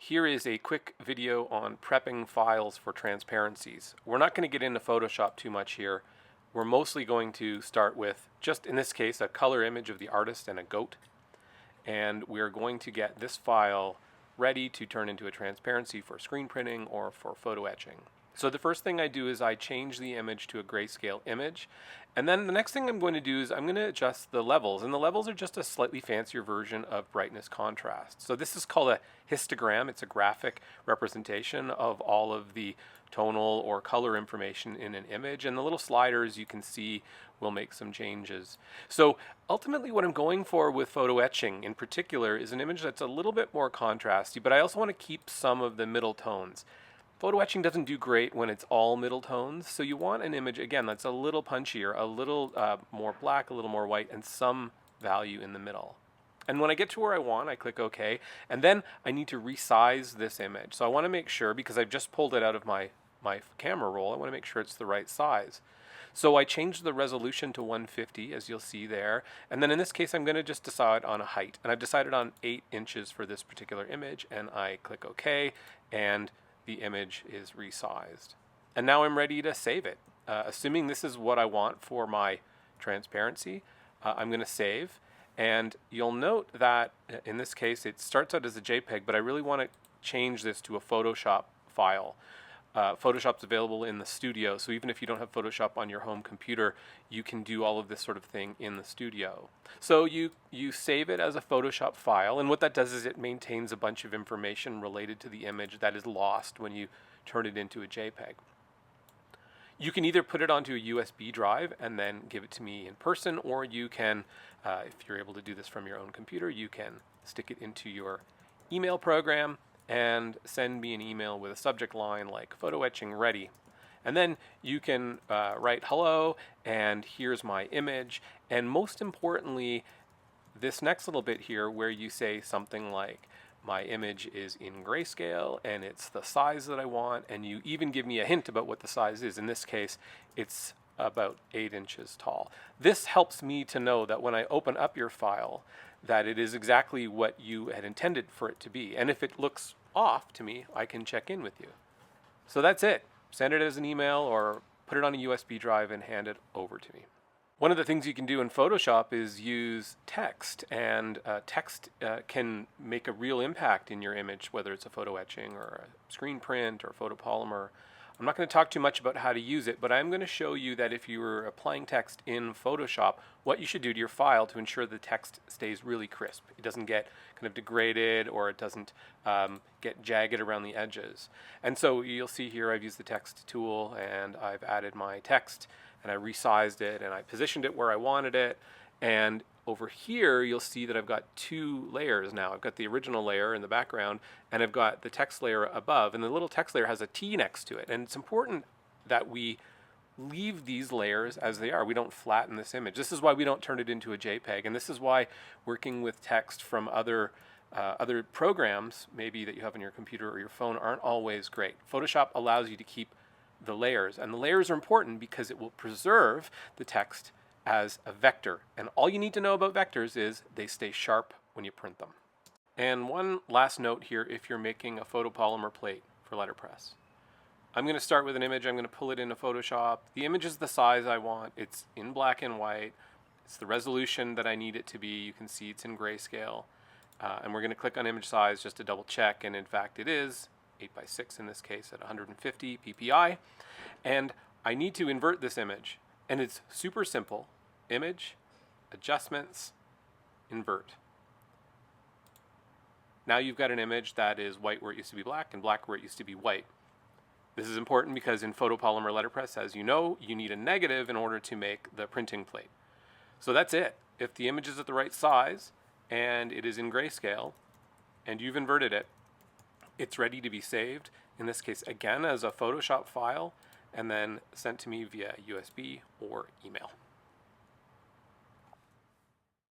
Here is a quick video on prepping files for transparencies. We're not going to get into Photoshop too much here. We're mostly going to start with, just in this case, a color image of the artist and a goat. And we're going to get this file ready to turn into a transparency for screen printing or for photo etching. So the first thing I do is I change the image to a grayscale image. And then the next thing I'm going to do is I'm going to adjust the levels. And the levels are just a slightly fancier version of brightness contrast. So this is called a histogram. It's a graphic representation of all of the tonal or color information in an image. And the little sliders you can see will make some changes. So ultimately what I'm going for with photo etching in particular is an image that's a little bit more contrasty, but I also want to keep some of the middle tones. Photo etching doesn't do great when it's all middle tones, so you want an image, again, that's a little punchier, a little more black, a little more white, and some value in the middle. And when I get to where I want, I click OK, and then I need to resize this image. So I want to make sure, because I've just pulled it out of my camera roll, I want to make sure it's the right size. So I changed the resolution to 150, as you'll see there, and then in this case I'm going to just decide on a height, and I've decided on 8 inches for this particular image, and I click OK, and the image is resized. And now I'm ready to save it. Assuming this is what I want for my transparency, I'm going to save. And you'll note that in this case it starts out as a JPEG, but I really want to change this to a Photoshop file. Photoshop's available in the studio, so even if you don't have Photoshop on your home computer, you can do all of this sort of thing in the studio. So you save it as a Photoshop file, and what that does is it maintains a bunch of information related to the image that is lost when you turn it into a JPEG. You can either put it onto a USB drive and then give it to me in person, or you can, if you're able to do this from your own computer, you can stick it into your email program and send me an email with a subject line like photo etching ready. And then you can write hello and here's my image. And most importantly, this next little bit here where you say something like my image is in grayscale and it's the size that I want, and you even give me a hint about what the size is. In this case, it's about 8 inches tall. This helps me to know that when I open up your file that it is exactly what you had intended for it to be. And if it looks off to me, I can check in with you. So that's it. Send it as an email or put it on a USB drive and hand it over to me. One of the things you can do in Photoshop is use text, and text can make a real impact in your image, whether it's a photo etching or a screen print or photopolymer. I'm not going to talk too much about how to use it, but I'm going to show you that if you were applying text in Photoshop, what you should do to your file to ensure the text stays really crisp. It doesn't get kind of degraded, or it doesn't get jagged around the edges. And so you'll see here I've used the text tool and I've added my text and I resized it and I positioned it where I wanted it. And over here you'll see that I've got 2 layers now. I've got the original layer in the background and I've got the text layer above, and the little text layer has a T next to it. And it's important that we leave these layers as they are. We don't flatten this image. This is why we don't turn it into a JPEG, and this is why working with text from other programs, maybe that you have on your computer or your phone, aren't always great. Photoshop allows you to keep the layers, and the layers are important because it will preserve the text as a vector. And all you need to know about vectors is they stay sharp when you print them. And one last note here, if you're making a photopolymer plate for letterpress. I'm going to start with an image. I'm going to pull it into Photoshop. The image is the size I want. It's in black and white. It's the resolution that I need it to be. You can see it's in grayscale. And we're going to click on image size just to double check. And in fact, it is 8:6 in this case at 150 ppi. And I need to invert this image. And it's super simple. Image, adjustments, invert. Now you've got an image that is white where it used to be black and black where it used to be white. This is important because in Photopolymer Letterpress, as you know, you need a negative in order to make the printing plate. So that's it. If the image is at the right size and it is in grayscale and you've inverted it, it's ready to be saved, in this case again as a Photoshop file, and then sent to me via USB or email.